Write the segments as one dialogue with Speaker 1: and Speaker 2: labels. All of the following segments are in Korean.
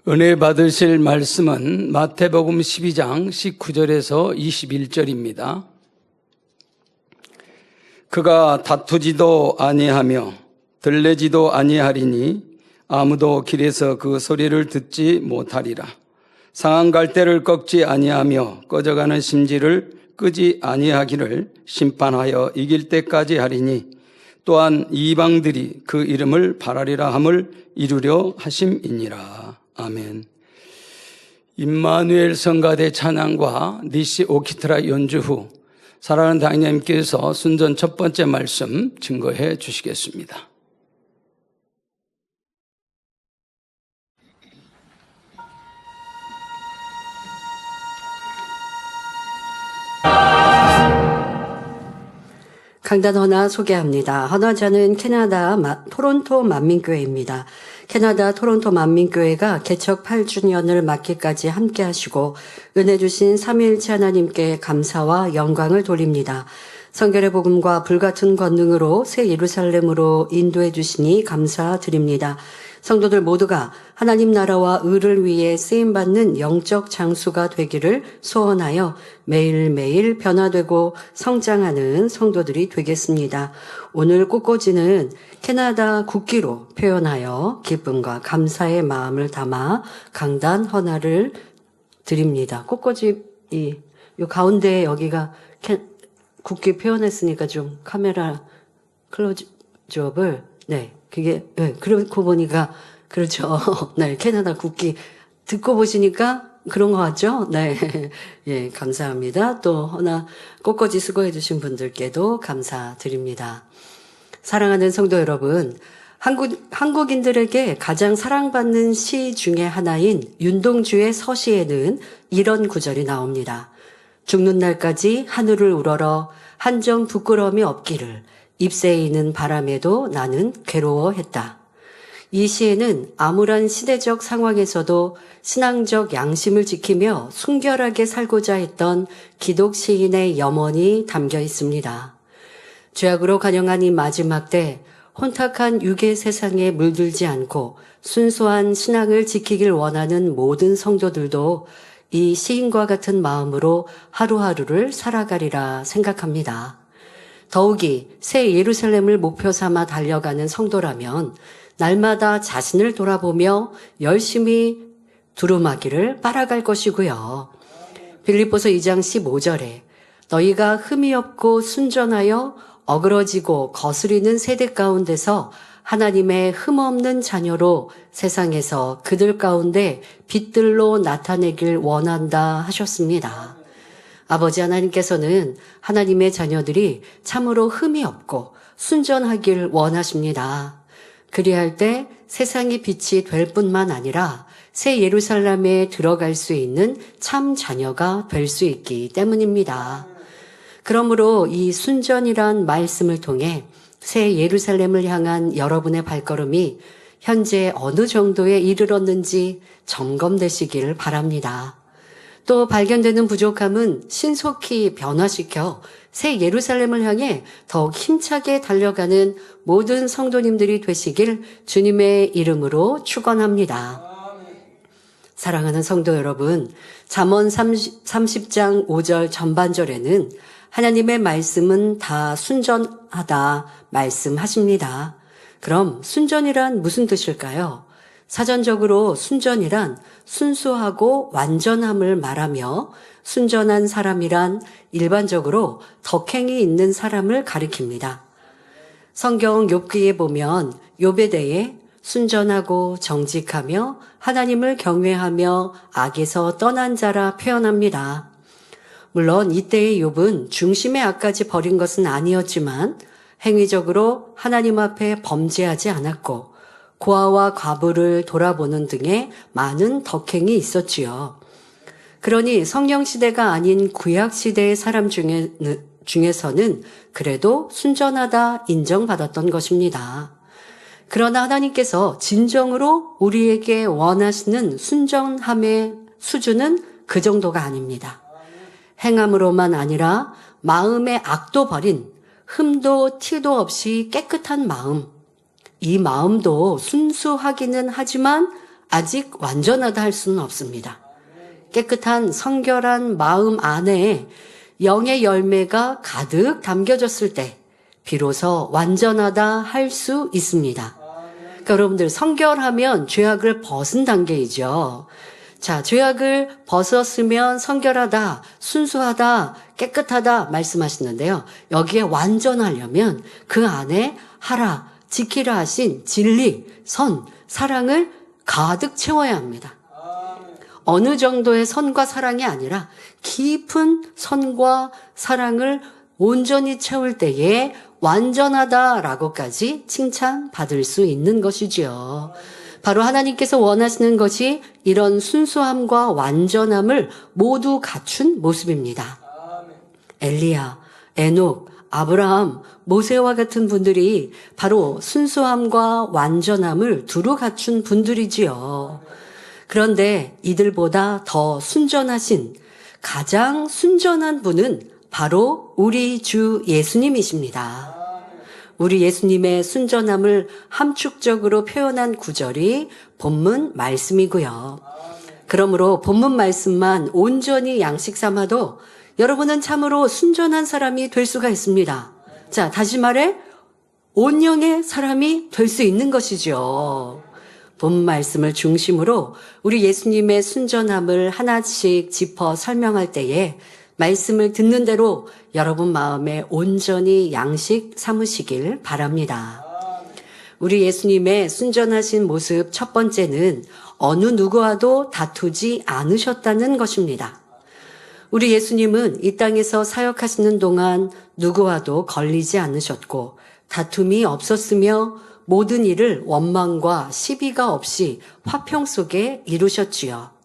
Speaker 1: 은혜 받으실 말씀은 마태복음 12장 19절에서 21절입니다. 그가 다투지도 아니하며 들레지도 아니하리니 아무도 길에서 그 소리를 듣지 못하리라. 상한 갈대를 꺾지 아니하며 꺼져가는 심지를 끄지 아니하기를 심판하여 이길 때까지 하리니 또한 이방들이 그 이름을 바라리라 함을 이루려 하심이니라. 아멘. 임마누엘 성가대 찬양과 니시 오키트라 연주 후 사랑하는 당님께서 순전 첫 번째 말씀 증거해 주시겠습니다.
Speaker 2: 강단 헌화 소개합니다. 헌화자는 캐나다 토론토 만민교회입니다. 캐나다 토론토 만민교회가 개척 8주년을 맞기까지 함께 하시고 은혜 주신 삼위일체 하나님께 감사와 영광을 돌립니다. 성결의 복음과 불같은 권능으로 새 예루살렘으로 인도해 주시니 감사드립니다. 성도들 모두가 하나님 나라와 의를 위해 쓰임받는 영적 장수가 되기를 소원하여 매일매일 변화되고 성장하는 성도들이 되겠습니다. 오늘 꽃꽂이는 캐나다 국기로 표현하여 기쁨과 감사의 마음을 담아 강단 헌화를 드립니다. 꽃꽂이 요 가운데 여기가 국기 표현했으니까 좀 카메라 클로즈업을 그렇고 보니까 그렇죠. 네, 캐나다 국기 듣고 보시니까 그런 것 같죠? 네, 예, 감사합니다. 또 하나 꽃꽂이 수고해 주신 분들께도 감사드립니다. 사랑하는 성도 여러분, 한국인들에게 가장 사랑받는 시 중에 하나인 윤동주의 서시에는 이런 구절이 나옵니다. 죽는 날까지 하늘을 우러러 한 점 부끄러움이 없기를 잎새에 있는 바람에도 나는 괴로워했다. 이 시에는 암울한 시대적 상황에서도 신앙적 양심을 지키며 순결하게 살고자 했던 기독 시인의 염원이 담겨 있습니다. 죄악으로 간영한 이 마지막 때 혼탁한 육의 세상에 물들지 않고 순수한 신앙을 지키길 원하는 모든 성도들도 이 시인과 같은 마음으로 하루하루를 살아가리라 생각합니다. 더욱이 새 예루살렘을 목표 삼아 달려가는 성도라면 날마다 자신을 돌아보며 열심히 두루마기를 빨아갈 것이고요. 빌립보서 2장 15절에 너희가 흠이 없고 순전하여 어그러지고 거스리는 세대 가운데서 하나님의 흠없는 자녀로 세상에서 그들 가운데 빛들로 나타내길 원한다 하셨습니다. 아버지 하나님께서는 하나님의 자녀들이 참으로 흠이 없고 순전하길 원하십니다. 그리할 때 세상의 빛이 될 뿐만 아니라 새 예루살렘에 들어갈 수 있는 참 자녀가 될 수 있기 때문입니다. 그러므로 이 순전이란 말씀을 통해 새 예루살렘을 향한 여러분의 발걸음이 현재 어느 정도에 이르렀는지 점검되시길 바랍니다. 또 발견되는 부족함은 신속히 변화시켜 새 예루살렘을 향해 더욱 힘차게 달려가는 모든 성도님들이 되시길 주님의 이름으로 축원합니다. 사랑하는 성도 여러분, 잠언 30장 5절 전반절에는 하나님의 말씀은 다 순전하다 말씀하십니다. 그럼 순전이란 무슨 뜻일까요? 사전적으로 순전이란 순수하고 완전함을 말하며 순전한 사람이란 일반적으로 덕행이 있는 사람을 가리킵니다. 성경 욥기에 보면 욥에 대해 순전하고 정직하며 하나님을 경외하며 악에서 떠난 자라 표현합니다. 물론 이때의 욥은 중심의 악까지 버린 것은 아니었지만 행위적으로 하나님 앞에 범죄하지 않았고 고아와 과부를 돌아보는 등의 많은 덕행이 있었지요. 그러니 성령시대가 아닌 구약시대의 사람 중에서는 그래도 순전하다 인정받았던 것입니다. 그러나 하나님께서 진정으로 우리에게 원하시는 순전함의 수준은 그 정도가 아닙니다. 행함으로만 아니라 마음의 악도 버린 흠도 티도 없이 깨끗한 마음, 이 마음도 순수하기는 하지만 아직 완전하다 할 수는 없습니다. 깨끗한 성결한 마음 안에 영의 열매가 가득 담겨졌을 때 비로소 완전하다 할 수 있습니다. 그러니까 여러분들 성결하면 죄악을 벗은 단계이죠. 자, 죄악을 벗었으면 성결하다, 순수하다, 깨끗하다 말씀하시는데요. 여기에 완전하려면 그 안에 하라, 지키라 하신 진리, 선, 사랑을 가득 채워야 합니다. 어느 정도의 선과 사랑이 아니라 깊은 선과 사랑을 온전히 채울 때에 완전하다라고까지 칭찬받을 수 있는 것이지요. 바로 하나님께서 원하시는 것이 이런 순수함과 완전함을 모두 갖춘 모습입니다. 엘리야, 에녹, 아브라함, 모세와 같은 분들이 바로 순수함과 완전함을 두루 갖춘 분들이지요. 그런데 이들보다 더 순전하신, 가장 순전한 분은 바로 우리 주 예수님이십니다. 우리 예수님의 순전함을 함축적으로 표현한 구절이 본문 말씀이고요. 그러므로 본문 말씀만 온전히 양식 삼아도 여러분은 참으로 순전한 사람이 될 수가 있습니다. 자, 다시 말해 온영의 사람이 될 수 있는 것이죠. 본 말씀을 중심으로 우리 예수님의 순전함을 하나씩 짚어 설명할 때에 말씀을 듣는 대로 여러분 마음에 온전히 양식 삼으시길 바랍니다. 우리 예수님의 순전하신 모습 첫 번째는 어느 누구와도 다투지 않으셨다는 것입니다. 우리 예수님은 이 땅에서 사역하시는 동안 누구와도 걸리지 않으셨고 다툼이 없었으며 모든 일을 원망과 시비가 없이 화평 속에 이루셨지요.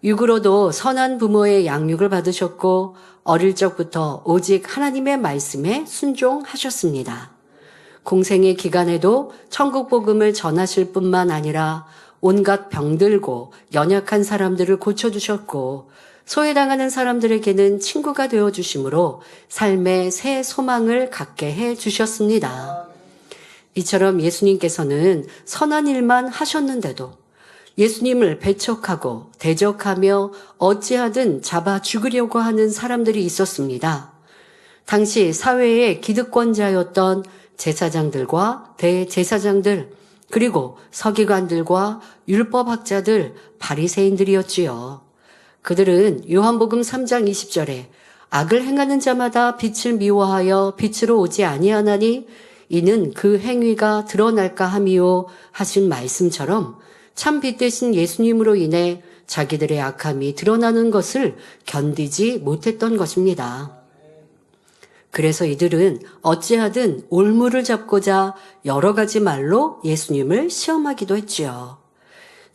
Speaker 2: 육으로도 선한 부모의 양육을 받으셨고 어릴 적부터 오직 하나님의 말씀에 순종하셨습니다. 공생의 기간에도 천국 복음을 전하실 뿐만 아니라 온갖 병들고 연약한 사람들을 고쳐주셨고 소외당하는 사람들에게는 친구가 되어주심으로 삶의 새 소망을 갖게 해주셨습니다. 이처럼 예수님께서는 선한 일만 하셨는데도 예수님을 배척하고 대적하며 어찌하든 잡아 죽으려고 하는 사람들이 있었습니다. 당시 사회의 기득권자였던 제사장들과 대제사장들, 그리고 서기관들과 율법학자들, 바리새인들이었지요. 그들은 요한복음 3장 20절에 악을 행하는 자마다 빛을 미워하여 빛으로 오지 아니하나니 이는 그 행위가 드러날까 함이요 하신 말씀처럼 참 빛 되신 예수님으로 인해 자기들의 악함이 드러나는 것을 견디지 못했던 것입니다. 그래서 이들은 어찌하든 올무를 잡고자 여러 가지 말로 예수님을 시험하기도 했지요.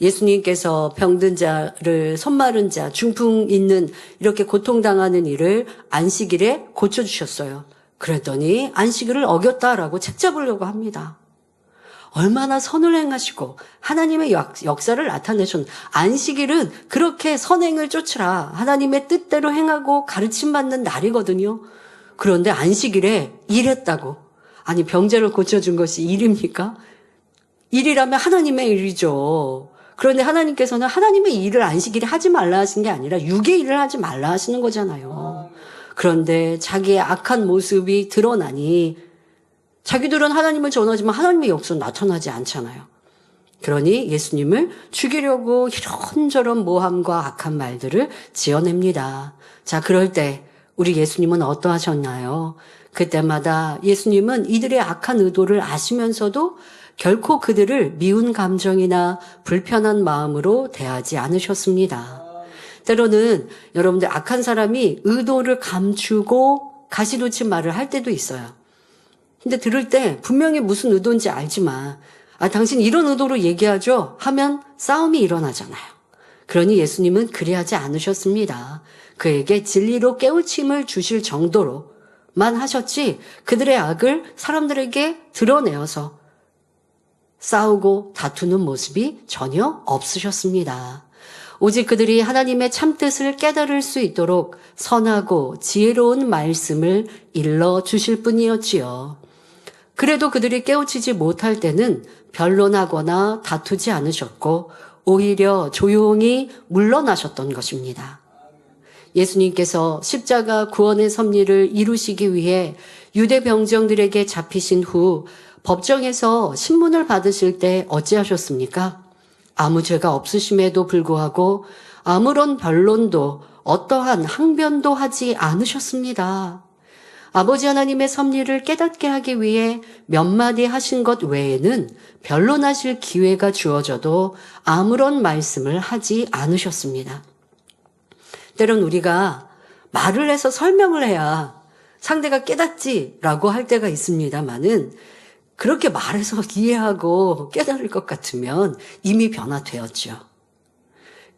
Speaker 2: 예수님께서 병든 자를, 손마른 자, 중풍 있는 이렇게 고통당하는 이를 안식일에 고쳐주셨어요. 그랬더니 안식일을 어겼다라고 책잡으려고 합니다. 얼마나 선을 행하시고 하나님의 역사를 나타내신 안식일은 그렇게 선행을 쫓으라 하나님의 뜻대로 행하고 가르침받는 날이거든요. 그런데 안식일에 일했다고. 아니 병자를 고쳐준 것이 일입니까? 일이라면 하나님의 일이죠. 그런데 하나님께서는 하나님의 일을 안식일에 하지 말라 하신 게 아니라 육의 일을 하지 말라 하시는 거잖아요. 그런데 자기의 악한 모습이 드러나니 자기들은 하나님을 전하지만 하나님의 역사는 나타나지 않잖아요. 그러니 예수님을 죽이려고 이런저런 모함과 악한 말들을 지어냅니다. 자, 그럴 때 우리 예수님은 어떠하셨나요? 그때마다 예수님은 이들의 악한 의도를 아시면서도 결코 그들을 미운 감정이나 불편한 마음으로 대하지 않으셨습니다. 때로는 여러분들 악한 사람이 의도를 감추고 가시돋친 말을 할 때도 있어요. 근데 들을 때 분명히 무슨 의도인지 알지만 당신 이런 의도로 얘기하죠 하면 싸움이 일어나잖아요. 그러니 예수님은 그리하지 않으셨습니다. 그에게 진리로 깨우침을 주실 정도로만 하셨지 그들의 악을 사람들에게 드러내어서 싸우고 다투는 모습이 전혀 없으셨습니다. 오직 그들이 하나님의 참뜻을 깨달을 수 있도록 선하고 지혜로운 말씀을 일러주실 뿐이었지요. 그래도 그들이 깨우치지 못할 때는 변론하거나 다투지 않으셨고 오히려 조용히 물러나셨던 것입니다. 예수님께서 십자가 구원의 섭리를 이루시기 위해 유대 병정들에게 잡히신 후 법정에서 신문을 받으실 때 어찌하셨습니까? 아무 죄가 없으심에도 불구하고 아무런 변론도 어떠한 항변도 하지 않으셨습니다. 아버지 하나님의 섭리를 깨닫게 하기 위해 몇 마디 하신 것 외에는 변론하실 기회가 주어져도 아무런 말씀을 하지 않으셨습니다. 때론 우리가 말을 해서 설명을 해야 상대가 깨닫지라고 할 때가 있습니다만은 그렇게 말해서 이해하고 깨달을 것 같으면 이미 변화되었죠.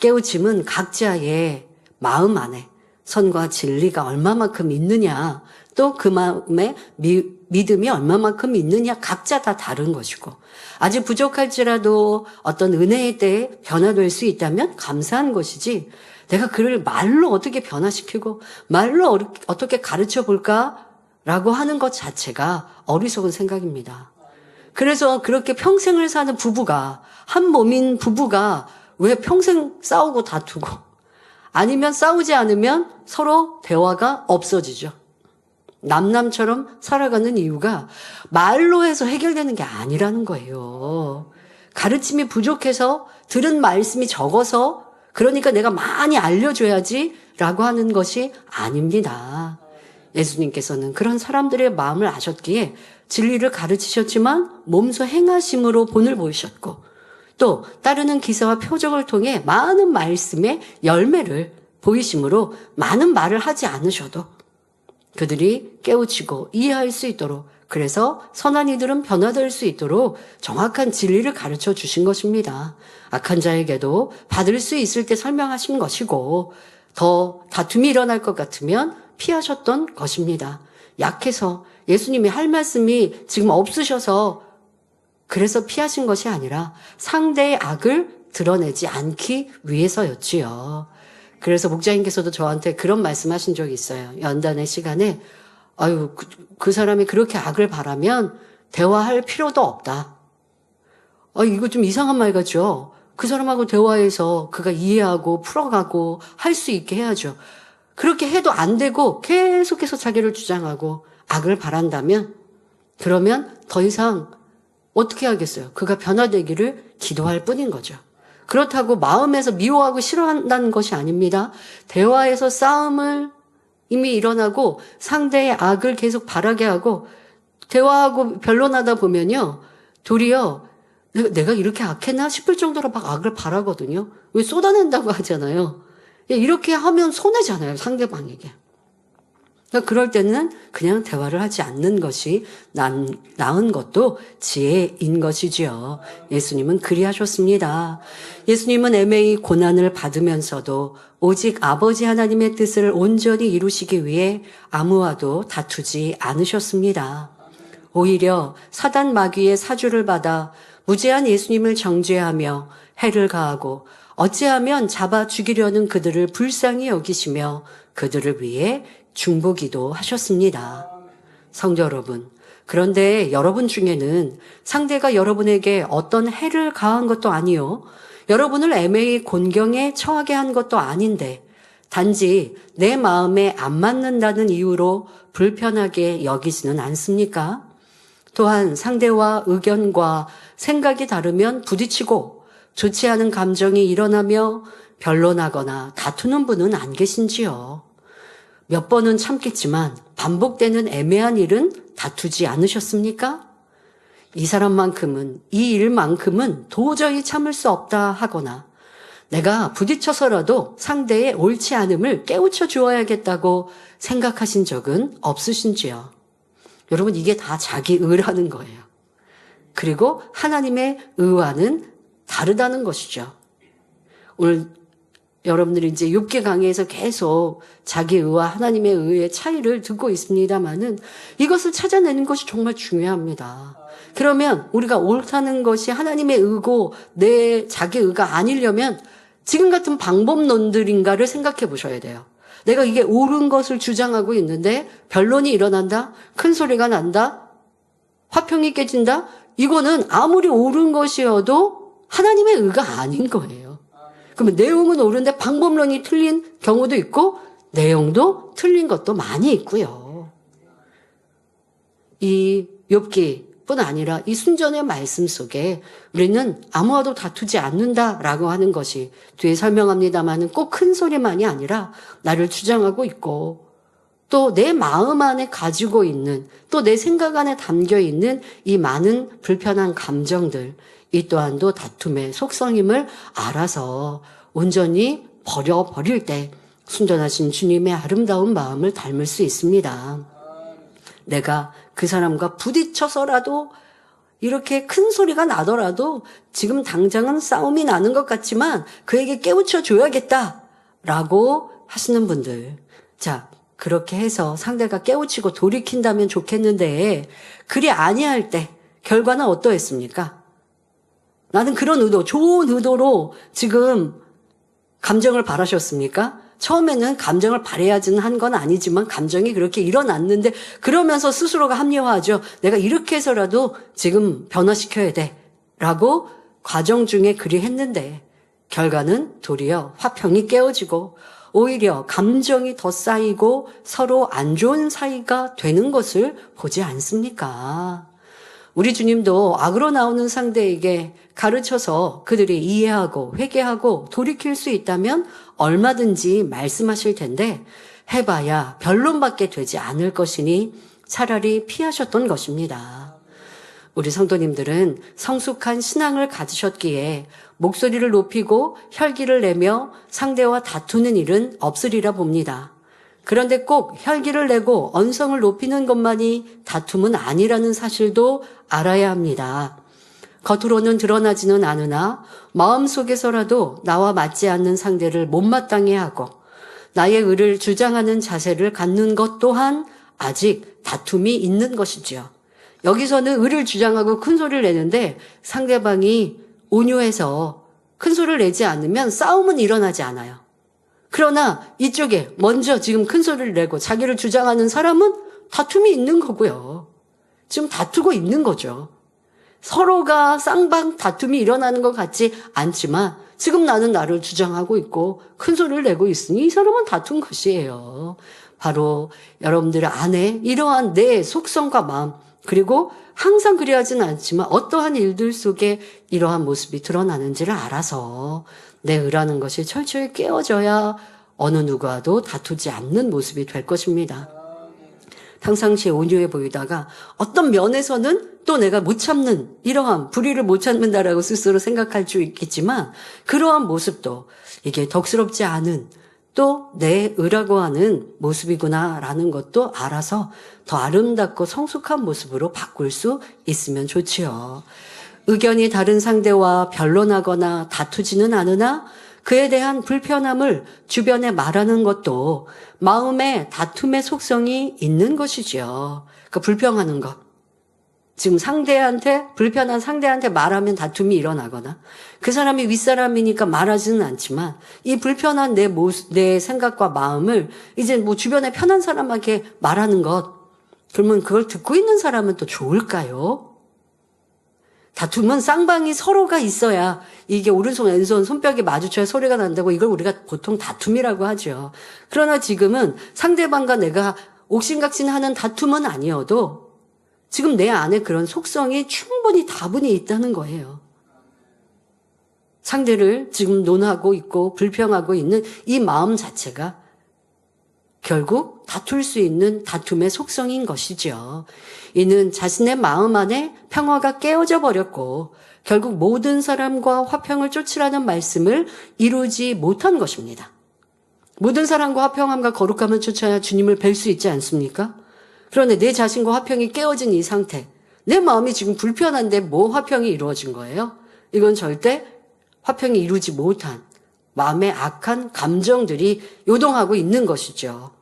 Speaker 2: 깨우침은 각자의 마음 안에 선과 진리가 얼마만큼 있느냐, 또 그 마음에 믿음이 얼마만큼 있느냐, 각자 다 다른 것이고, 아직 부족할지라도 어떤 은혜에 대해 변화될 수 있다면 감사한 것이지, 내가 그를 말로 어떻게 변화시키고 말로 어떻게 가르쳐 볼까라고 하는 것 자체가 어리석은 생각입니다. 그래서 그렇게 평생을 사는 부부가, 한 몸인 부부가 왜 평생 싸우고 다투고, 아니면 싸우지 않으면 서로 대화가 없어지죠. 남남처럼 살아가는 이유가 말로 해서 해결되는 게 아니라는 거예요. 가르침이 부족해서 들은 말씀이 적어서 그러니까 내가 많이 알려줘야지 라고 하는 것이 아닙니다. 예수님께서는 그런 사람들의 마음을 아셨기에 진리를 가르치셨지만 몸소 행하심으로 본을 보이셨고, 또 따르는 기사와 표적을 통해 많은 말씀의 열매를 보이심으로 많은 말을 하지 않으셔도 그들이 깨우치고 이해할 수 있도록, 그래서 선한 이들은 변화될 수 있도록 정확한 진리를 가르쳐 주신 것입니다. 악한 자에게도 받을 수 있을 때 설명하신 것이고, 더 다툼이 일어날 것 같으면 피하셨던 것입니다. 약해서 예수님이 할 말씀이 지금 없으셔서 그래서 피하신 것이 아니라 상대의 악을 드러내지 않기 위해서였지요. 그래서 목자님께서도 저한테 그런 말씀하신 적이 있어요. 연단의 시간에 그 사람이 그렇게 악을 바라면 대화할 필요도 없다. 이거 좀 이상한 말 같죠? 그 사람하고 대화해서 그가 이해하고 풀어가고 할 수 있게 해야죠. 그렇게 해도 안 되고 계속해서 자기를 주장하고 악을 바란다면, 그러면 더 이상 어떻게 하겠어요? 그가 변화되기를 기도할 뿐인 거죠. 그렇다고 마음에서 미워하고 싫어한다는 것이 아닙니다. 대화에서 싸움을 이미 일어나고 상대의 악을 계속 바라게 하고 대화하고 변론하다 보면요, 도리어 내가 이렇게 악했나 싶을 정도로 막 악을 바라거든요. 왜 쏟아낸다고 하잖아요. 이렇게 하면 손해잖아요, 상대방에게. 그러니까 그럴 때는 그냥 대화를 하지 않는 것이 나은 것도 지혜인 것이지요. 예수님은 그리하셨습니다. 예수님은 애매히 고난을 받으면서도 오직 아버지 하나님의 뜻을 온전히 이루시기 위해 아무와도 다투지 않으셨습니다. 오히려 사단 마귀의 사주를 받아 무죄한 예수님을 정죄하며 해를 가하고 어찌하면 잡아 죽이려는 그들을 불쌍히 여기시며 그들을 위해 중보기도 하셨습니다. 성도 여러분, 그런데 여러분 중에는 상대가 여러분에게 어떤 해를 가한 것도 아니요, 여러분을 애매히 곤경에 처하게 한 것도 아닌데 단지 내 마음에 안 맞는다는 이유로 불편하게 여기지는 않습니까? 또한 상대와 의견과 생각이 다르면 부딪히고 좋지 않은 감정이 일어나며 변론하거나 다투는 분은 안 계신지요? 몇 번은 참겠지만 반복되는 애매한 일은 다투지 않으셨습니까? 이 사람만큼은, 이 일만큼은 도저히 참을 수 없다 하거나 내가 부딪혀서라도 상대의 옳지 않음을 깨우쳐 주어야겠다고 생각하신 적은 없으신지요? 여러분, 이게 다 자기 의라는 거예요. 그리고 하나님의 의와는 다르다는 것이죠. 오늘 여러분들이 이제 욥기 강의에서 계속 자기 의와 하나님의 의의 차이를 듣고 있습니다만은 이것을 찾아내는 것이 정말 중요합니다. 그러면 우리가 옳다는 것이 하나님의 의고 내 자기 의가 아니려면 지금 같은 방법론들인가를 생각해 보셔야 돼요. 내가 이게 옳은 것을 주장하고 있는데 변론이 일어난다? 큰 소리가 난다? 화평이 깨진다? 이거는 아무리 옳은 것이어도 하나님의 의가 아닌 거예요. 그러면 내용은 옳은데 방법론이 틀린 경우도 있고 내용도 틀린 것도 많이 있고요. 이 욥기뿐 아니라 이 순전의 말씀 속에 우리는 아무와도 다투지 않는다라고 하는 것이 뒤에 설명합니다마는 꼭 큰 소리만이 아니라 나를 주장하고 있고 또 내 마음 안에 가지고 있는 또 내 생각 안에 담겨 있는 이 많은 불편한 감정들 이 또한도 다툼의 속성임을 알아서 온전히 버려버릴 때 순전하신 주님의 아름다운 마음을 닮을 수 있습니다. 내가 그 사람과 부딪혀서라도 이렇게 큰 소리가 나더라도 지금 당장은 싸움이 나는 것 같지만 그에게 깨우쳐 줘야겠다라고 하시는 분들. 자, 그렇게 해서 상대가 깨우치고 돌이킨다면 좋겠는데 그리 아니할 때 결과는 어떠했습니까? 나는 그런 의도, 좋은 의도로 지금 감정을 바라셨습니까? 처음에는 감정을 발휘하지는 한 건 아니지만 감정이 그렇게 일어났는데 그러면서 스스로가 합리화하죠. 내가 이렇게 해서라도 지금 변화시켜야 돼 라고 과정 중에 그리 했는데 결과는 도리어 화평이 깨어지고 오히려 감정이 더 쌓이고 서로 안 좋은 사이가 되는 것을 보지 않습니까? 우리 주님도 악으로 나오는 상대에게 가르쳐서 그들이 이해하고 회개하고 돌이킬 수 있다면 얼마든지 말씀하실 텐데 해봐야 변론밖에 되지 않을 것이니 차라리 피하셨던 것입니다. 우리 성도님들은 성숙한 신앙을 가지셨기에 목소리를 높이고 혈기를 내며 상대와 다투는 일은 없으리라 봅니다. 그런데 꼭 혈기를 내고 언성을 높이는 것만이 다툼은 아니라는 사실도 알아야 합니다. 겉으로는 드러나지는 않으나 마음속에서라도 나와 맞지 않는 상대를 못마땅해 하고 나의 의를 주장하는 자세를 갖는 것 또한 아직 다툼이 있는 것이지요. 여기서는 의를 주장하고 큰 소리를 내는데 상대방이 온유해서 큰 소리를 내지 않으면 싸움은 일어나지 않아요. 그러나 이쪽에 먼저 지금 큰 소리를 내고 자기를 주장하는 사람은 다툼이 있는 거고요. 지금 다투고 있는 거죠. 서로가 쌍방 다툼이 일어나는 것 같지 않지만 지금 나는 나를 주장하고 있고 큰 소리를 내고 있으니 이 사람은 다툰 것이에요. 바로 여러분들 안에 이러한 내 속성과 마음 그리고 항상 그리하지는 않지만 어떠한 일들 속에 이러한 모습이 드러나는지를 알아서 내 의라는 것이 철저히 깨어져야 어느 누구와도 다투지 않는 모습이 될 것입니다. 평상시에 온유해 보이다가 어떤 면에서는 또 내가 못 참는 이러한 불의를 못 참는다라고 스스로 생각할 수 있겠지만 그러한 모습도 이게 덕스럽지 않은 또 내 의라고 하는 모습이구나라는 것도 알아서 더 아름답고 성숙한 모습으로 바꿀 수 있으면 좋지요. 의견이 다른 상대와 변론하거나 다투지는 않으나 그에 대한 불편함을 주변에 말하는 것도 마음에 다툼의 속성이 있는 것이지요. 그 불평하는 것. 지금 불편한 상대한테 말하면 다툼이 일어나거나 그 사람이 윗사람이니까 말하지는 않지만 이 불편한 내 생각과 마음을 이제 뭐 주변에 편한 사람에게 말하는 것. 그러면 그걸 듣고 있는 사람은 또 좋을까요? 다툼은 쌍방이 서로가 있어야 이게 오른손 왼손 손뼉이 마주쳐야 소리가 난다고 이걸 우리가 보통 다툼이라고 하죠. 그러나 지금은 상대방과 내가 옥신각신하는 다툼은 아니어도 지금 내 안에 그런 속성이 충분히 다분히 있다는 거예요. 상대를 지금 논하고 있고 불평하고 있는 이 마음 자체가 결국 다툴 수 있는 다툼의 속성인 것이죠. 이는 자신의 마음 안에 평화가 깨어져 버렸고 결국 모든 사람과 화평을 쫓으라는 말씀을 이루지 못한 것입니다. 모든 사람과 화평함과 거룩함을 쫓아야 주님을 뵐 수 있지 않습니까? 그런데 내 자신과 화평이 깨어진 이 상태, 내 마음이 지금 불편한데 뭐 화평이 이루어진 거예요? 이건 절대 화평이 이루지 못한 마음의 악한 감정들이 요동하고 있는 것이죠.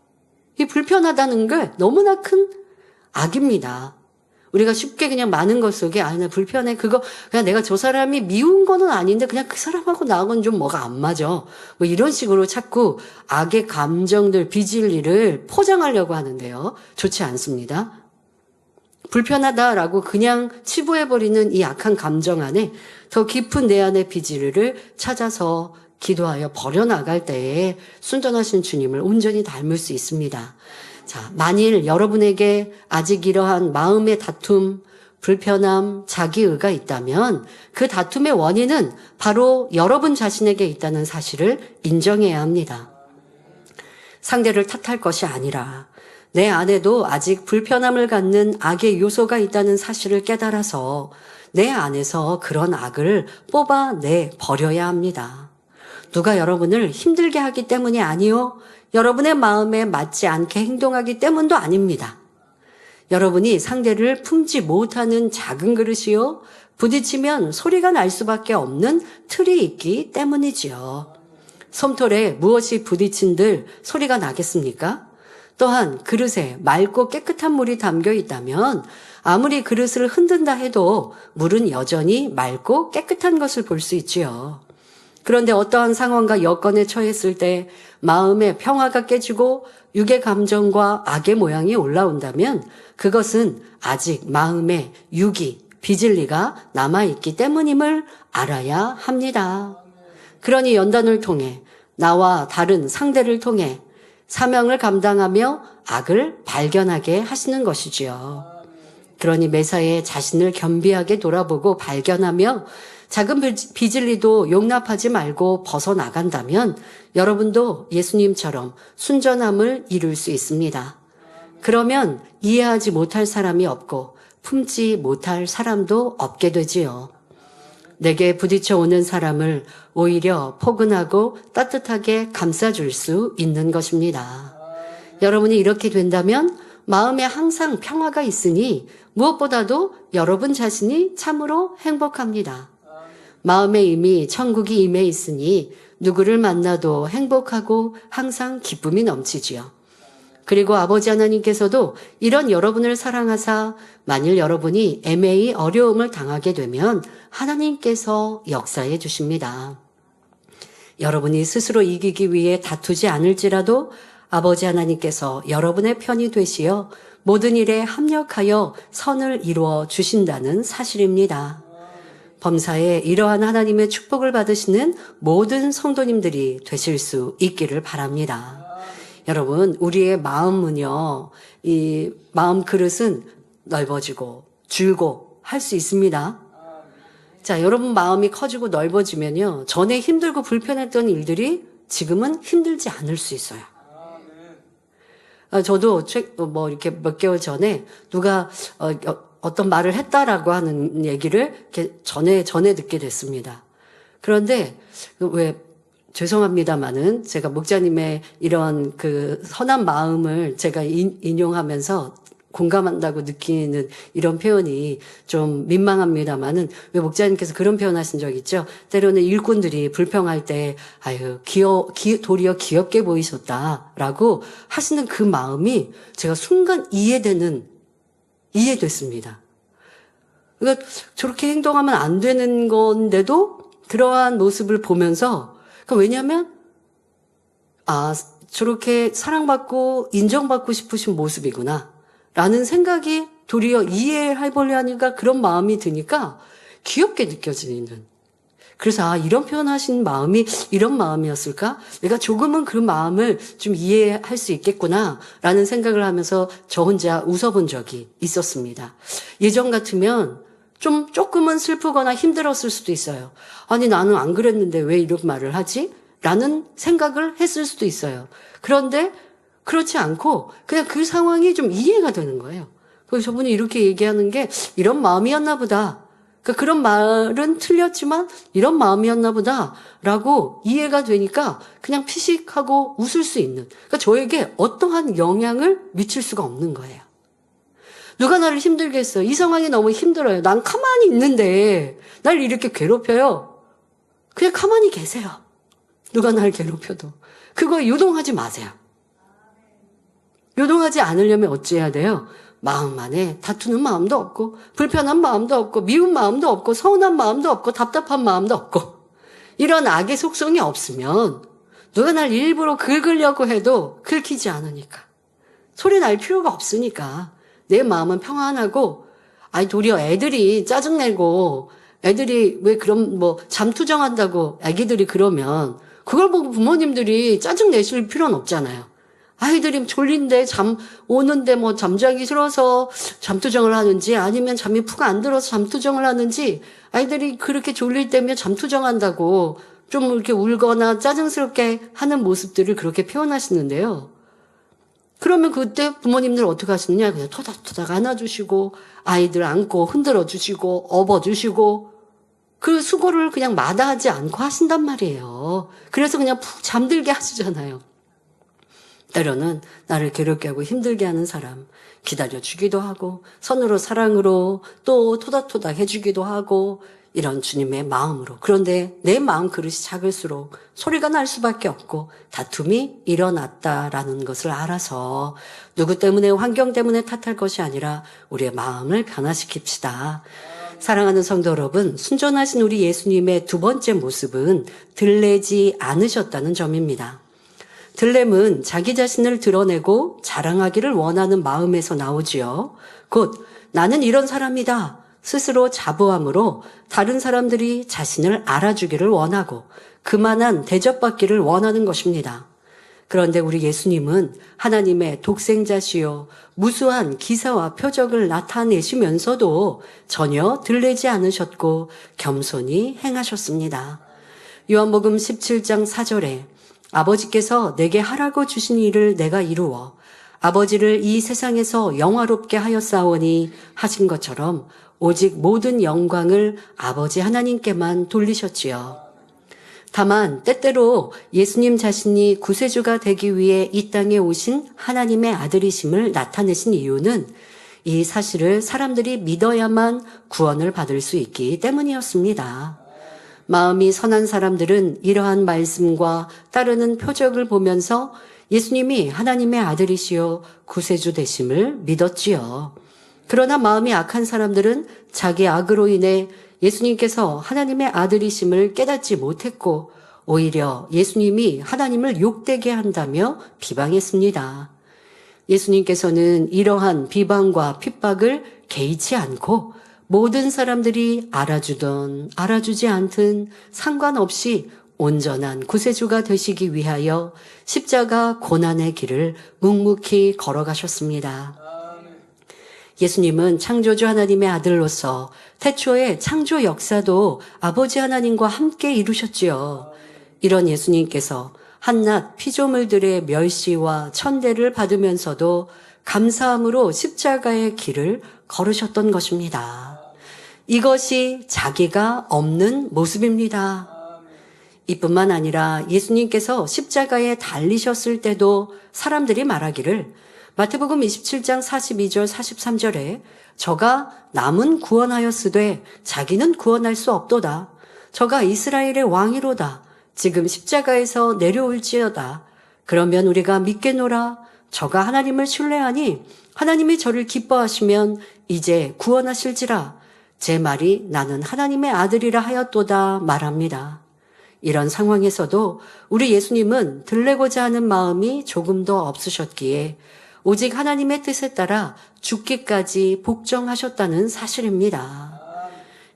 Speaker 2: 이 불편하다는 게 너무나 큰 악입니다. 우리가 쉽게 그냥 많은 것 속에 나 불편해. 그냥 내가 저 사람이 미운 거는 아닌데 그냥 그 사람하고 나하고는 좀 뭐가 안 맞아. 뭐 이런 식으로 자꾸 악의 감정들, 비질리를 포장하려고 하는데요. 좋지 않습니다. 불편하다라고 그냥 치부해버리는 이 악한 감정 안에 더 깊은 내 안의 비질을 찾아서 기도하여 버려나갈 때에 순전하신 주님을 온전히 닮을 수 있습니다. 자, 만일 여러분에게 아직 이러한 마음의 다툼, 불편함, 자기의가 있다면 그 다툼의 원인은 바로 여러분 자신에게 있다는 사실을 인정해야 합니다. 상대를 탓할 것이 아니라 내 안에도 아직 불편함을 갖는 악의 요소가 있다는 사실을 깨달아서 내 안에서 그런 악을 뽑아내 버려야 합니다. 누가 여러분을 힘들게 하기 때문이 아니요, 여러분의 마음에 맞지 않게 행동하기 때문도 아닙니다. 여러분이 상대를 품지 못하는 작은 그릇이요, 부딪히면 소리가 날 수밖에 없는 틀이 있기 때문이지요. 솜털에 무엇이 부딪힌들 소리가 나겠습니까? 또한 그릇에 맑고 깨끗한 물이 담겨 있다면 아무리 그릇을 흔든다 해도 물은 여전히 맑고 깨끗한 것을 볼 수 있지요. 그런데 어떠한 상황과 여건에 처했을 때 마음의 평화가 깨지고 육의 감정과 악의 모양이 올라온다면 그것은 아직 마음에 육이, 비진리가 남아있기 때문임을 알아야 합니다. 그러니 연단을 통해 나와 다른 상대를 통해 사명을 감당하며 악을 발견하게 하시는 것이지요. 그러니 매사에 자신을 겸비하게 돌아보고 발견하며 작은 비질리도 용납하지 말고 벗어나간다면 여러분도 예수님처럼 순전함을 이룰 수 있습니다. 그러면 이해하지 못할 사람이 없고 품지 못할 사람도 없게 되지요. 내게 부딪혀 오는 사람을 오히려 포근하고 따뜻하게 감싸줄 수 있는 것입니다. 여러분이 이렇게 된다면 마음에 항상 평화가 있으니 무엇보다도 여러분 자신이 참으로 행복합니다. 마음에 이미 천국이 임해 있으니 누구를 만나도 행복하고 항상 기쁨이 넘치지요. 그리고 아버지 하나님께서도 이런 여러분을 사랑하사 만일 여러분이 애매히 어려움을 당하게 되면 하나님께서 역사해 주십니다. 여러분이 스스로 이기기 위해 다투지 않을지라도 아버지 하나님께서 여러분의 편이 되시어 모든 일에 합력하여 선을 이루어 주신다는 사실입니다. 범사에 이러한 하나님의 축복을 받으시는 모든 성도님들이 되실 수 있기를 바랍니다. 여러분, 우리의 마음은요, 이 마음 그릇은 넓어지고 줄고 할 수 있습니다. 자, 여러분 마음이 커지고 넓어지면요, 전에 힘들고 불편했던 일들이 지금은 힘들지 않을 수 있어요. 저도 이렇게 몇 개월 전에 누가 어떤 말을 했다라고 하는 얘기를 이렇게 전에 듣게 됐습니다. 그런데 죄송합니다만은 제가 목자님의 이런 그 선한 마음을 제가 인용하면서 공감한다고 느끼는 이런 표현이 좀 민망합니다만은 왜 목자님께서 그런 표현 하신 적 있죠? 때로는 일꾼들이 불평할 때 도리어 귀엽게 보이셨다라고 하시는 그 마음이 제가 순간 이해됐습니다. 그러니까 저렇게 행동하면 안 되는 건데도 그러한 모습을 보면서, 왜냐하면 저렇게 사랑받고 인정받고 싶으신 모습이구나 라는 생각이 도리어 이해해보려 하니까 그런 마음이 드니까 귀엽게 느껴지는. 그래서 이런 표현하신 마음이 이런 마음이었을까? 내가 조금은 그 마음을 좀 이해할 수 있겠구나 라는 생각을 하면서 저 혼자 웃어본 적이 있었습니다. 예전 같으면 조금은 슬프거나 힘들었을 수도 있어요. 아니, 나는 안 그랬는데 왜 이런 말을 하지? 라는 생각을 했을 수도 있어요. 그런데 그렇지 않고 그냥 그 상황이 좀 이해가 되는 거예요. 그래서 저분이 이렇게 얘기하는 게 이런 마음이었나 보다. 그러니까 그런 말은 틀렸지만 이런 마음이었나 보다 라고 이해가 되니까 그냥 피식하고 웃을 수 있는. 그러니까 저에게 어떠한 영향을 미칠 수가 없는 거예요. 누가 나를 힘들게 했어요. 이 상황이 너무 힘들어요. 난 가만히 있는데 날 이렇게 괴롭혀요. 그냥 가만히 계세요. 누가 날 괴롭혀도. 그거 유동하지 마세요. 유동하지 않으려면 어찌해야 돼요? 마음 안에 다투는 마음도 없고 불편한 마음도 없고 미운 마음도 없고 서운한 마음도 없고 답답한 마음도 없고 이런 악의 속성이 없으면 누가 날 일부러 긁으려고 해도 긁히지 않으니까 소리 날 필요가 없으니까 내 마음은 평안하고, 아니, 도리어 애들이 짜증내고, 애들이 왜 그럼 잠투정한다고 애기들이 그러면, 그걸 보고 부모님들이 짜증내실 필요는 없잖아요. 아이들이 졸린데 오는데 잠자기 싫어서 잠투정을 하는지, 아니면 잠이 푹 안 들어서 잠투정을 하는지, 아이들이 그렇게 졸릴 때면 잠투정한다고 좀 이렇게 울거나 짜증스럽게 하는 모습들을 그렇게 표현하시는데요. 그러면 그때 부모님들 어떻게 하시느냐? 그냥 토닥토닥 안아주시고, 아이들 안고 흔들어 주시고, 업어 주시고, 그 수고를 그냥 마다하지 않고 하신단 말이에요. 그래서 그냥 푹 잠들게 하시잖아요. 때로는 나를 괴롭게 하고 힘들게 하는 사람 기다려주기도 하고, 선으로 사랑으로 또 토닥토닥 해주기도 하고, 이런 주님의 마음으로. 그런데 내 마음 그릇이 작을수록 소리가 날 수밖에 없고 다툼이 일어났다라는 것을 알아서 누구 때문에, 환경 때문에 탓할 것이 아니라 우리의 마음을 변화시킵시다. 사랑하는 성도 여러분, 순전하신 우리 예수님의 두 번째 모습은 들레지 않으셨다는 점입니다. 들램은 자기 자신을 드러내고 자랑하기를 원하는 마음에서 나오지요. 곧 나는 이런 사람이다 스스로 자부함으로 다른 사람들이 자신을 알아주기를 원하고 그만한 대접받기를 원하는 것입니다. 그런데 우리 예수님은 하나님의 독생자시요 무수한 기사와 표적을 나타내시면서도 전혀 들리지 않으셨고 겸손히 행하셨습니다. 요한복음 17장 4절에 아버지께서 내게 하라고 주신 일을 내가 이루어 아버지를 이 세상에서 영화롭게 하였사오니 하신 것처럼 오직 모든 영광을 아버지 하나님께만 돌리셨지요. 다만 때때로 예수님 자신이 구세주가 되기 위해 이 땅에 오신 하나님의 아들이심을 나타내신 이유는 이 사실을 사람들이 믿어야만 구원을 받을 수 있기 때문이었습니다. 마음이 선한 사람들은 이러한 말씀과 따르는 표적을 보면서 예수님이 하나님의 아들이시요 구세주 되심을 믿었지요. 그러나 마음이 악한 사람들은 자기 악으로 인해 예수님께서 하나님의 아들이심을 깨닫지 못했고 오히려 예수님이 하나님을 욕되게 한다며 비방했습니다. 예수님께서는 이러한 비방과 핍박을 개의치 않고 모든 사람들이 알아주든 알아주지 않든 상관없이 온전한 구세주가 되시기 위하여 십자가 고난의 길을 묵묵히 걸어가셨습니다. 예수님은 창조주 하나님의 아들로서 태초의 창조 역사도 아버지 하나님과 함께 이루셨지요. 이런 예수님께서 한낱 피조물들의 멸시와 천대를 받으면서도 감사함으로 십자가의 길을 걸으셨던 것입니다. 이것이 자기가 없는 모습입니다. 이뿐만 아니라 예수님께서 십자가에 달리셨을 때도 사람들이 말하기를 마태복음 27장 42절 43절에 저가 남은 구원하였으되 자기는 구원할 수 없도다. 저가 이스라엘의 왕이로다. 지금 십자가에서 내려올지어다. 그러면 우리가 믿겠노라. 저가 하나님을 신뢰하니 하나님이 저를 기뻐하시면 이제 구원하실지라. 제 말이 나는 하나님의 아들이라 하였도다 말합니다. 이런 상황에서도 우리 예수님은 들레고자 하는 마음이 조금도 없으셨기에 오직 하나님의 뜻에 따라 죽기까지 복종하셨다는 사실입니다.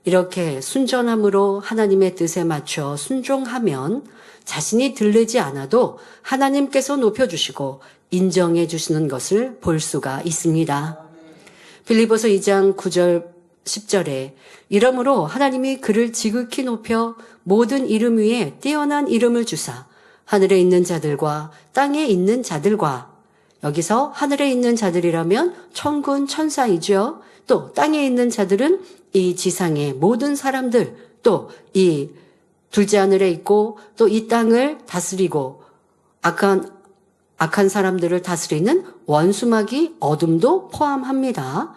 Speaker 2: 이렇게 순전함으로 하나님의 뜻에 맞춰 순종하면 자신이 들리지 않아도 하나님께서 높여주시고 인정해 주시는 것을 볼 수가 있습니다. 빌립보서 2장 9절 10절에 이러므로 하나님이 그를 지극히 높여 모든 이름 위에 뛰어난 이름을 주사 하늘에 있는 자들과 땅에 있는 자들과, 여기서 하늘에 있는 자들이라면 천군 천사이죠. 또 땅에 있는 자들은 이 지상의 모든 사람들, 또 이 둘째 하늘에 있고 또 이 땅을 다스리고 악한 사람들을 다스리는 원수마귀 어둠도 포함합니다.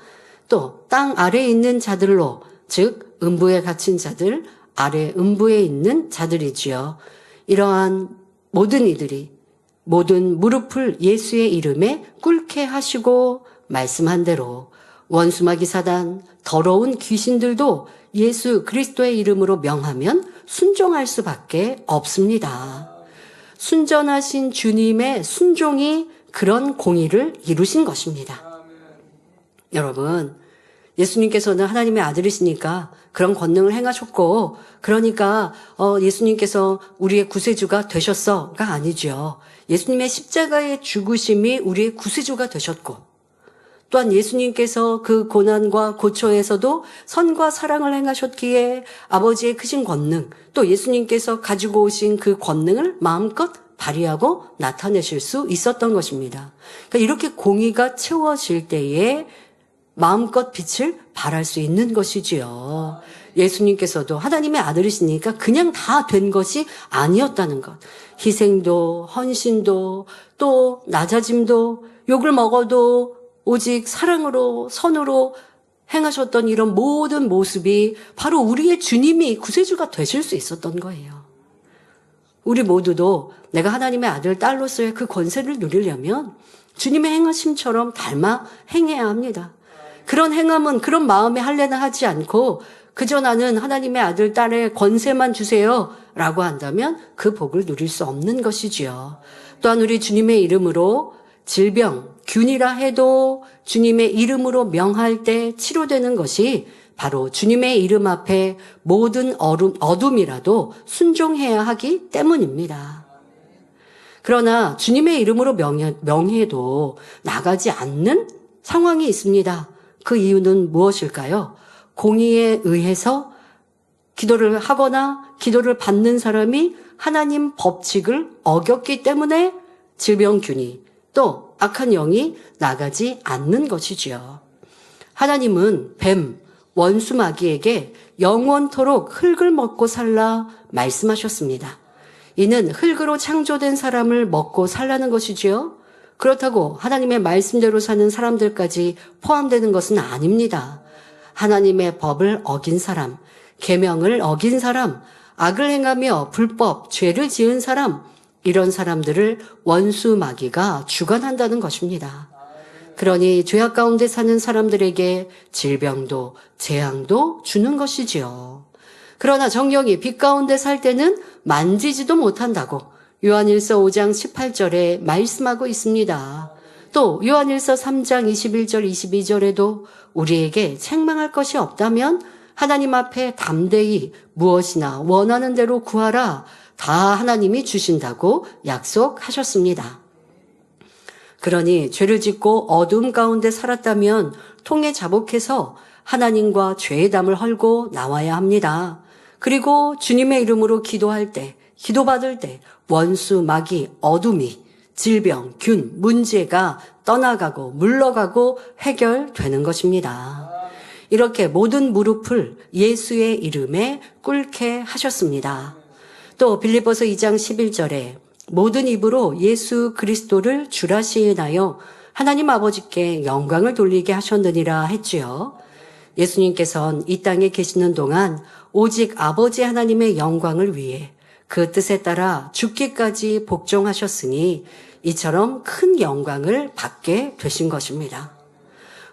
Speaker 2: 또 땅 아래에 있는 자들로, 즉 음부에 갇힌 자들, 아래 음부에 있는 자들이지요. 이러한 모든 이들이 모든 무릎을 예수의 이름에 꿇게 하시고 말씀한 대로 원수마귀 사단, 더러운 귀신들도 예수 그리스도의 이름으로 명하면 순종할 수밖에 없습니다. 순전하신 주님의 순종이 그런 공의를 이루신 것입니다. 여러분, 예수님께서는 하나님의 아들이시니까 그런 권능을 행하셨고, 그러니까 예수님께서 우리의 구세주가 되셨어가 아니죠. 예수님의 십자가의 죽으심이 우리의 구세주가 되셨고, 또한 예수님께서 그 고난과 고초에서도 선과 사랑을 행하셨기에 아버지의 크신 권능, 또 예수님께서 가지고 오신 그 권능을 마음껏 발휘하고 나타내실 수 있었던 것입니다. 그러니까 이렇게 공의가 채워질 때에 마음껏 빛을 발할 수 있는 것이지요. 예수님께서도 하나님의 아들이시니까 그냥 다 된 것이 아니었다는 것. 희생도, 헌신도, 또 낮아짐도, 욕을 먹어도 오직 사랑으로, 선으로 행하셨던 이런 모든 모습이 바로 우리의 주님이 구세주가 되실 수 있었던 거예요. 우리 모두도 내가 하나님의 아들, 딸로서의 그 권세를 누리려면 주님의 행하심처럼 닮아 행해야 합니다. 그런 행함은 그런 마음에 할례나 하지 않고 그저 나는 하나님의 아들, 딸의 권세만 주세요 라고 한다면 그 복을 누릴 수 없는 것이지요. 또한 우리 주님의 이름으로 질병, 균이라 해도 주님의 이름으로 명할 때 치료되는 것이 바로 주님의 이름 앞에 모든 어둠이라도 순종해야 하기 때문입니다. 그러나 주님의 이름으로 명해도 나가지 않는 상황이 있습니다. 그 이유는 무엇일까요? 공의에 의해서 기도를 하거나 기도를 받는 사람이 하나님 법칙을 어겼기 때문에 질병균이 또 악한 영이 나가지 않는 것이지요. 하나님은 뱀, 원수 마귀에게 영원토록 흙을 먹고 살라 말씀하셨습니다. 이는 흙으로 창조된 사람을 먹고 살라는 것이지요. 그렇다고 하나님의 말씀대로 사는 사람들까지 포함되는 것은 아닙니다. 하나님의 법을 어긴 사람, 계명을 어긴 사람, 악을 행하며 불법, 죄를 지은 사람, 이런 사람들을 원수 마귀가 주관한다는 것입니다. 그러니 죄악 가운데 사는 사람들에게 질병도 재앙도 주는 것이지요. 그러나 정령이 빛 가운데 살 때는 만지지도 못한다고 요한일서 5장 18절에 말씀하고 있습니다. 또 요한일서 3장 21절 22절에도 우리에게 책망할 것이 없다면 하나님 앞에 담대히 무엇이나 원하는 대로 구하라 다 하나님이 주신다고 약속하셨습니다. 그러니 죄를 짓고 어둠 가운데 살았다면 통에 자복해서 하나님과 죄의 담을 헐고 나와야 합니다. 그리고 주님의 이름으로 기도할 때, 기도받을 때 원수, 마귀, 어둠이, 질병, 균, 문제가 떠나가고 물러가고 해결되는 것입니다. 이렇게 모든 무릎을 예수의 이름에 꿇게 하셨습니다. 또 빌립보서 2장 11절에 모든 입으로 예수 그리스도를 주라 시인하여 하나님 아버지께 영광을 돌리게 하셨느니라 했지요. 예수님께서는 이 땅에 계시는 동안 오직 아버지 하나님의 영광을 위해 그 뜻에 따라 죽기까지 복종하셨으니 이처럼 큰 영광을 받게 되신 것입니다.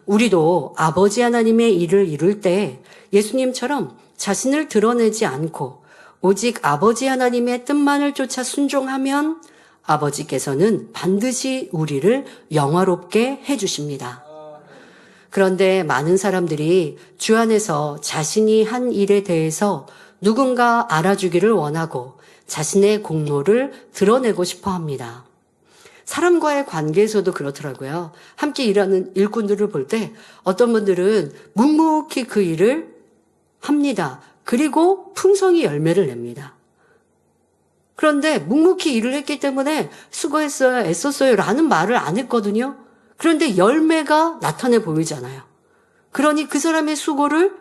Speaker 2: 우리도 아버지 하나님의 일을 이룰 때 예수님처럼 자신을 드러내지 않고 오직 아버지 하나님의 뜻만을 쫓아 순종하면 아버지께서는 반드시 우리를 영화롭게 해주십니다. 그런데 많은 사람들이 주 안에서 자신이 한 일에 대해서 누군가 알아주기를 원하고 자신의 공로를 드러내고 싶어 합니다. 사람과의 관계에서도 그렇더라고요. 함께 일하는 일꾼들을 볼 때 어떤 분들은 묵묵히 그 일을 합니다. 그리고 풍성히 열매를 냅니다. 그런데 묵묵히 일을 했기 때문에 수고했어요, 애썼어요 라는 말을 안 했거든요. 그런데 열매가 나타내 보이잖아요. 그러니 그 사람의 수고를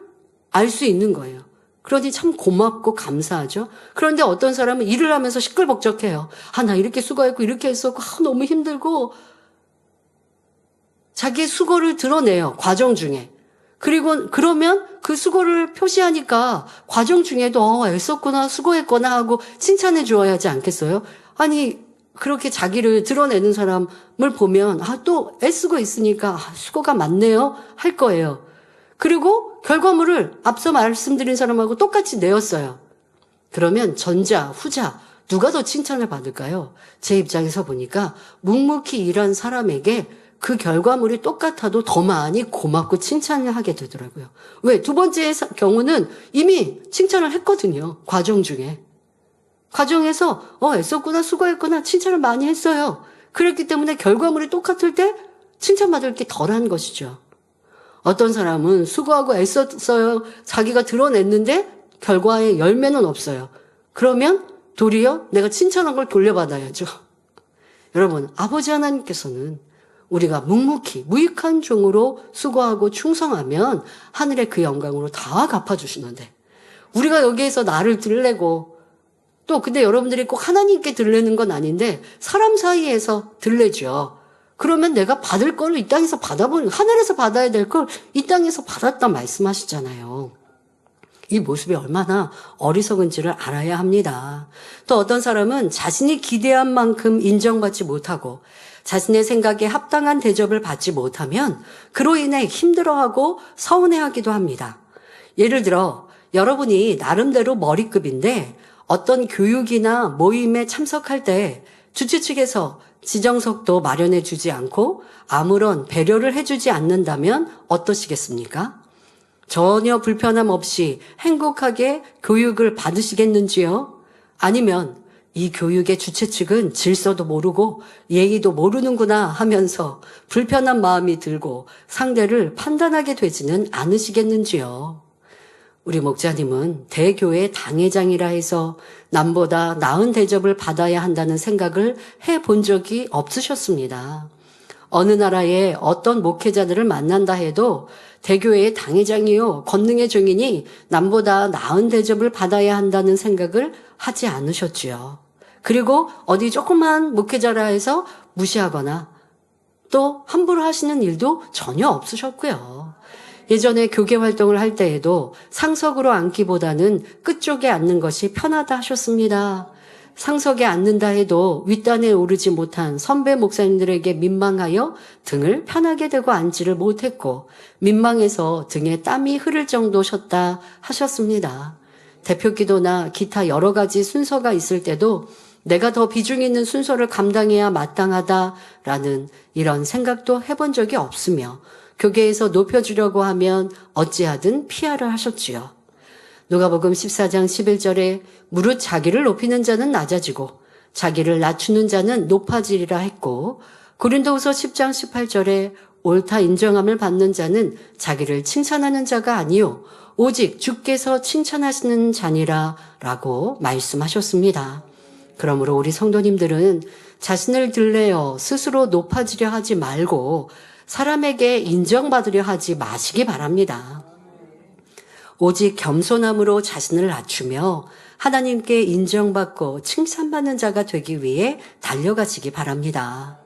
Speaker 2: 알 수 있는 거예요. 그러니 참 고맙고 감사하죠. 그런데 어떤 사람은 일을 하면서 시끌벅적해요. 나 이렇게 수고했고 이렇게 했었고 너무 힘들고 자기의 수고를 드러내요. 과정 중에. 그리고 그러면 그 수고를 표시하니까 과정 중에도 애썼구나 수고했구나 하고 칭찬해 주어야 하지 않겠어요? 아니 그렇게 자기를 드러내는 사람을 보면 또 애쓰고 있으니까 수고가 많네요 할 거예요. 그리고 결과물을 앞서 말씀드린 사람하고 똑같이 내었어요. 그러면 전자, 후자 누가 더 칭찬을 받을까요? 제 입장에서 보니까 묵묵히 일한 사람에게 그 결과물이 똑같아도 더 많이 고맙고 칭찬을 하게 되더라고요. 왜? 두 번째 경우는 이미 칭찬을 했거든요. 과정 중에. 과정에서 애썼구나, 수고했구나, 칭찬을 많이 했어요. 그랬기 때문에 결과물이 똑같을 때 칭찬받을 게 덜한 것이죠. 어떤 사람은 수고하고 애썼어요. 자기가 드러냈는데 결과의 열매는 없어요. 그러면 도리어 내가 칭찬한 걸 돌려받아야죠. 여러분, 아버지 하나님께서는 우리가 묵묵히 무익한 종으로 수고하고 충성하면 하늘의 그 영광으로 다 갚아주시는데, 우리가 여기에서 나를 들래고, 또 근데 여러분들이 꼭 하나님께 들래는 건 아닌데 사람 사이에서 들래죠. 그러면 내가 받을 걸 이 땅에서 받아보는, 하늘에서 받아야 될 걸 이 땅에서 받았다 말씀하시잖아요. 이 모습이 얼마나 어리석은지를 알아야 합니다. 또 어떤 사람은 자신이 기대한 만큼 인정받지 못하고 자신의 생각에 합당한 대접을 받지 못하면 그로 인해 힘들어하고 서운해하기도 합니다. 예를 들어 여러분이 나름대로 머리급인데 어떤 교육이나 모임에 참석할 때 주최 측에서 지정석도 마련해 주지 않고 아무런 배려를 해주지 않는다면 어떠시겠습니까? 전혀 불편함 없이 행복하게 교육을 받으시겠는지요? 아니면 이 교육의 주최 측은 질서도 모르고 예의도 모르는구나 하면서 불편한 마음이 들고 상대를 판단하게 되지는 않으시겠는지요? 우리 목자님은 대교회 당회장이라 해서 남보다 나은 대접을 받아야 한다는 생각을 해본 적이 없으셨습니다. 어느 나라의 어떤 목회자들을 만난다 해도 대교회의 당회장이요, 권능의 종이니 남보다 나은 대접을 받아야 한다는 생각을 하지 않으셨지요. 그리고 어디 조그만 목회자라 해서 무시하거나 또 함부로 하시는 일도 전혀 없으셨고요. 예전에 교계 활동을 할 때에도 상석으로 앉기보다는 끝쪽에 앉는 것이 편하다 하셨습니다. 상석에 앉는다 해도 윗단에 오르지 못한 선배 목사님들에게 민망하여 등을 편하게 대고 앉지를 못했고 민망해서 등에 땀이 흐를 정도 셨다 하셨습니다. 대표기도나 기타 여러 가지 순서가 있을 때도 내가 더 비중 있는 순서를 감당해야 마땅하다라는 이런 생각도 해본 적이 없으며 교계에서 높여주려고 하면 어찌하든 피하를 하셨지요. 누가복음 14장 11절에 무릇 자기를 높이는 자는 낮아지고 자기를 낮추는 자는 높아지리라 했고, 고린도후서 10장 18절에 옳다 인정함을 받는 자는 자기를 칭찬하는 자가 아니요 오직 주께서 칭찬하시는 자니라 라고 말씀하셨습니다. 그러므로 우리 성도님들은 자신을 들레어 스스로 높아지려 하지 말고 사람에게 인정받으려 하지 마시기 바랍니다. 오직 겸손함으로 자신을 낮추며 하나님께 인정받고 칭찬받는 자가 되기 위해 달려가시기 바랍니다.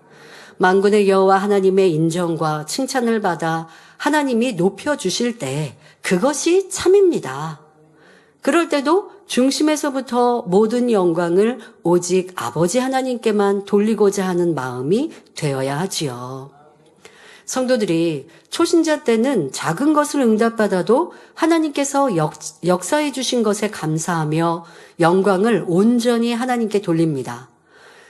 Speaker 2: 만군의 여호와 하나님의 인정과 칭찬을 받아 하나님이 높여주실 때 그것이 참입니다. 그럴 때도 중심에서부터 모든 영광을 오직 아버지 하나님께만 돌리고자 하는 마음이 되어야 하지요. 성도들이 초신자 때는 작은 것을 응답받아도 하나님께서 역사해 주신 것에 감사하며 영광을 온전히 하나님께 돌립니다.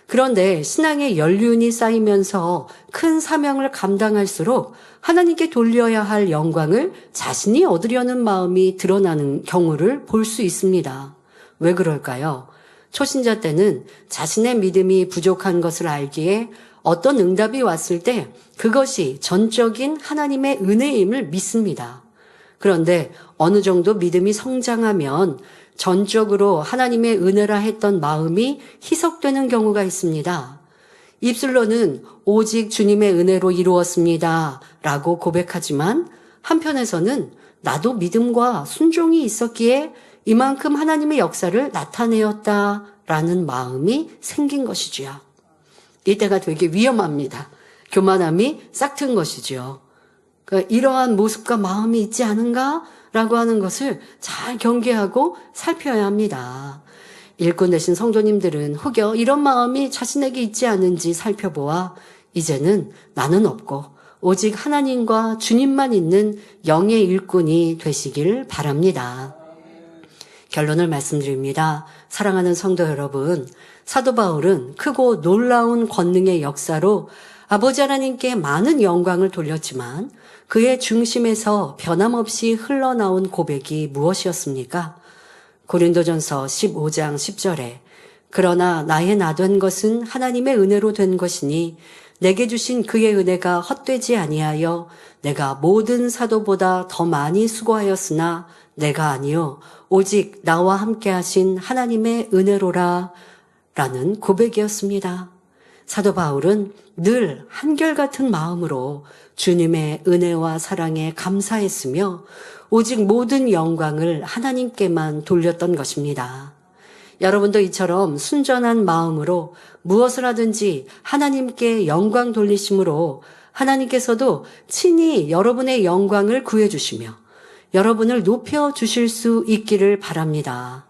Speaker 2: 그런데 신앙의 연륜이 쌓이면서 큰 사명을 감당할수록 하나님께 돌려야 할 영광을 자신이 얻으려는 마음이 드러나는 경우를 볼 수 있습니다. 왜 그럴까요? 초신자 때는 자신의 믿음이 부족한 것을 알기에 어떤 응답이 왔을 때 그것이 전적인 하나님의 은혜임을 믿습니다. 그런데 어느 정도 믿음이 성장하면 전적으로 하나님의 은혜라 했던 마음이 희석되는 경우가 있습니다. 입술로는 오직 주님의 은혜로 이루었습니다 라고 고백하지만 한편에서는 나도 믿음과 순종이 있었기에 이만큼 하나님의 역사를 나타내었다 라는 마음이 생긴 것이지요. 이때가 되게 위험합니다. 교만함이 싹튼 것이지요. 그러니까 이러한 모습과 마음이 있지 않은가? 라고 하는 것을 잘 경계하고 살펴야 합니다. 일꾼 되신 성도님들은 혹여 이런 마음이 자신에게 있지 않은지 살펴보아 이제는 나는 없고 오직 하나님과 주님만 있는 영의 일꾼이 되시길 바랍니다. 결론을 말씀드립니다. 사랑하는 성도 여러분, 사도 바울은 크고 놀라운 권능의 역사로 아버지 하나님께 많은 영광을 돌렸지만 그의 중심에서 변함없이 흘러나온 고백이 무엇이었습니까? 고린도전서 15장 10절에 그러나 나의 나 된 것은 하나님의 은혜로 된 것이니 내게 주신 그의 은혜가 헛되지 아니하여 내가 모든 사도보다 더 많이 수고하였으나 내가 아니요 오직 나와 함께 하신 하나님의 은혜로라 라는 고백이었습니다. 사도 바울은 늘 한결같은 마음으로 주님의 은혜와 사랑에 감사했으며 오직 모든 영광을 하나님께만 돌렸던 것입니다. 여러분도 이처럼 순전한 마음으로 무엇을 하든지 하나님께 영광 돌리심으로 하나님께서도 친히 여러분의 영광을 구해주시며 여러분을 높여주실 수 있기를 바랍니다.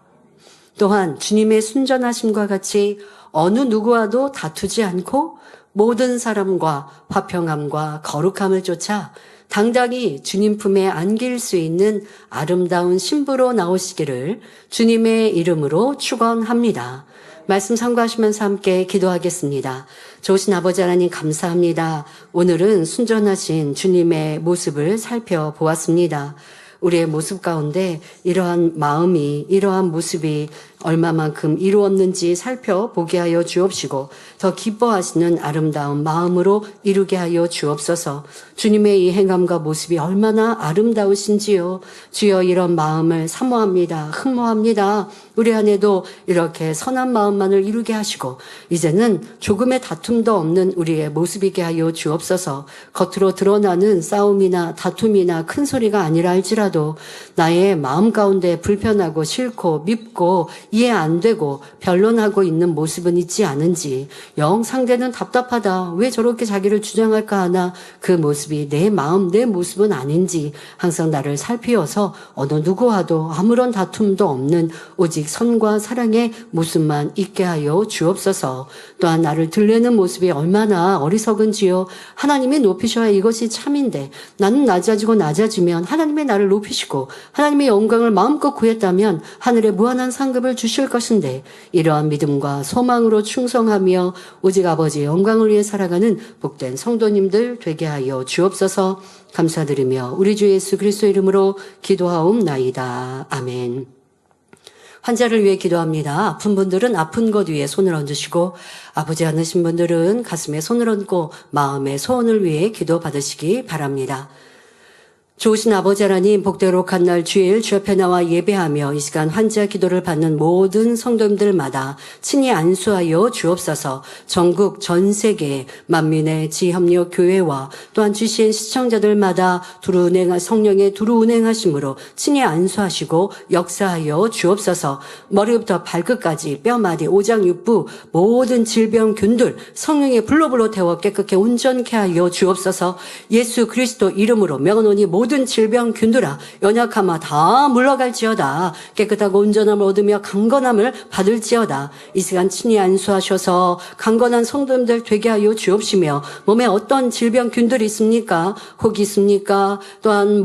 Speaker 2: 또한 주님의 순전하심과 같이 어느 누구와도 다투지 않고 모든 사람과 화평함과 거룩함을 쫓아 당당히 주님 품에 안길 수 있는 아름다운 신부로 나오시기를 주님의 이름으로 축원합니다. 말씀 참고하시면서 함께 기도하겠습니다. 좋으신 아버지 하나님 감사합니다. 오늘은 순전하신 주님의 모습을 살펴보았습니다. 우리의 모습 가운데 이러한 마음이, 이러한 모습이 얼마만큼 이루었는지 살펴보게 하여 주옵시고 더 기뻐하시는 아름다운 마음으로 이루게 하여 주옵소서. 주님의 이 행함과 모습이 얼마나 아름다우신지요. 주여 이런 마음을 사모합니다. 흠모합니다. 우리 안에도 이렇게 선한 마음만을 이루게 하시고 이제는 조금의 다툼도 없는 우리의 모습이게 하여 주옵소서. 겉으로 드러나는 싸움이나 다툼이나 큰 소리가 아니라 할지라도 나의 마음 가운데 불편하고 싫고 밉고 이해 안 되고 변론하고 있는 모습은 있지 않은지 영 상대는 답답하다. 왜 저렇게 자기를 주장할까 하나 그 모습이 내 마음 내 모습은 아닌지 항상 나를 살피어서 어느 누구와도 아무런 다툼도 없는 오직 선과 사랑의 모습만 있게 하여 주옵소서. 또한 나를 들리는 모습이 얼마나 어리석은지요. 하나님이 높이셔야 이것이 참인데 나는 낮아지면 하나님의 나를 높이시고 하나님의 영광을 마음껏 구했다면 하늘의 무한한 상급을 주실 것인데 이러한 믿음과 소망으로 충성하며 오직 아버지의 영광을 위해 살아가는 복된 성도님들 되게 하여 주옵소서. 감사드리며 우리 주 예수 그리스도 이름으로 기도하옵나이다. 아멘. 환자를 위해 기도합니다. 아픈 분들은 아픈 것 위에 손을 얹으시고 아프지 않으신 분들은 가슴에 손을 얹고 마음의 소원을 위해 기도 받으시기 바랍니다. 좋으신 아버지 하나님, 복되로룩한 날 주일 주 옆에 나와 예배하며 이 시간 환자 기도를 받는 모든 성도님들마다 친히 안수하여 주옵소서. 전국 전 세계 만민의 지협력 교회와 또한 GCN 시청자들마다 성령의 두루 운행하심으로 친히 안수하시고 역사하여 주옵소서. 머리부터 발끝까지 뼈마디 오장육부 모든 질병 균들 성령의 불로 태워 깨끗게 온전케 하여 주옵소서. 예수 그리스도 이름으로 명하노니 모든 질병 균들아 연약함아 다 물러갈지어다. 깨끗하고 온전함을 얻으며 강건함을 받을지어다. 이 시간 친히 안수하셔서 강건한 성도님들 되게 하여 주옵시며 몸에 어떤 질병 균들이 있습니까? 혹이 있습니까? 또한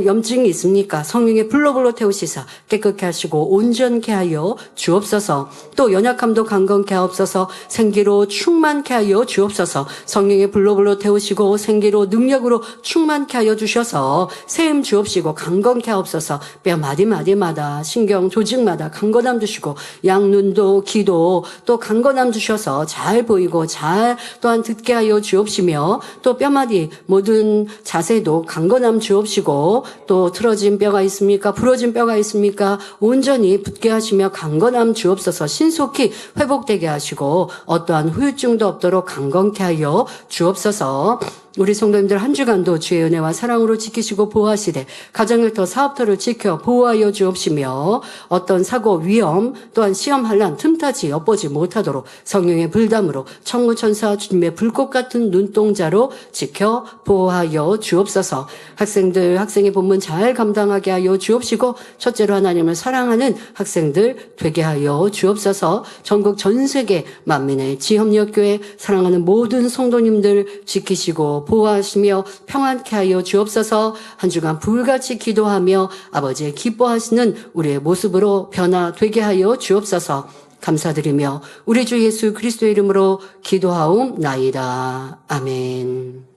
Speaker 2: 염증이 있습니까? 성령의 불로 태우시사 깨끗게 하시고 온전케 하여 주옵소서. 또 연약함도 강건케 하옵소서. 생기로 충만케 하여 주옵소서. 성령의 불로 태우시고 생기로 능력으로 충만케 하여 주셔서 세임 주옵시고 강건케 하옵소서. 뼈 마디마디마다 신경 조직마다 강건함 주시고 양눈도 귀도 또 강건함 주셔서 잘 보이고 잘 또한 듣게 하여 주옵시며 또 뼈마디 모든 자세도 강건함 주옵시고 또 틀어진 뼈가 있습니까? 부러진 뼈가 있습니까? 온전히 붙게 하시며 강건함 주옵소서. 신속히 회복되게 하시고 어떠한 후유증도 없도록 강건케 하여 주옵소서. 우리 성도님들 한 주간도 주의 은혜와 사랑으로 지키시고 보호하시되 가정일터 사업터를 지켜 보호하여 주옵시며 어떤 사고 위험 또한 시험 환난 틈타지 엿보지 못하도록 성령의 불담으로 천구천사 주님의 불꽃 같은 눈동자로 지켜 보호하여 주옵소서. 학생의 본문 잘 감당하게 하여 주옵시고 첫째로 하나님을 사랑하는 학생들 되게 하여 주옵소서. 전국 전 세계 만민의 지협력교회 사랑하는 모든 성도님들 지키시고 보호하시며 평안케 하여 주옵소서. 한 주간 불같이 기도하며 아버지의 기뻐하시는 우리의 모습으로 변화되게 하여 주옵소서. 감사드리며 우리 주 예수 그리스도의 이름으로 기도하옵나이다. 아멘.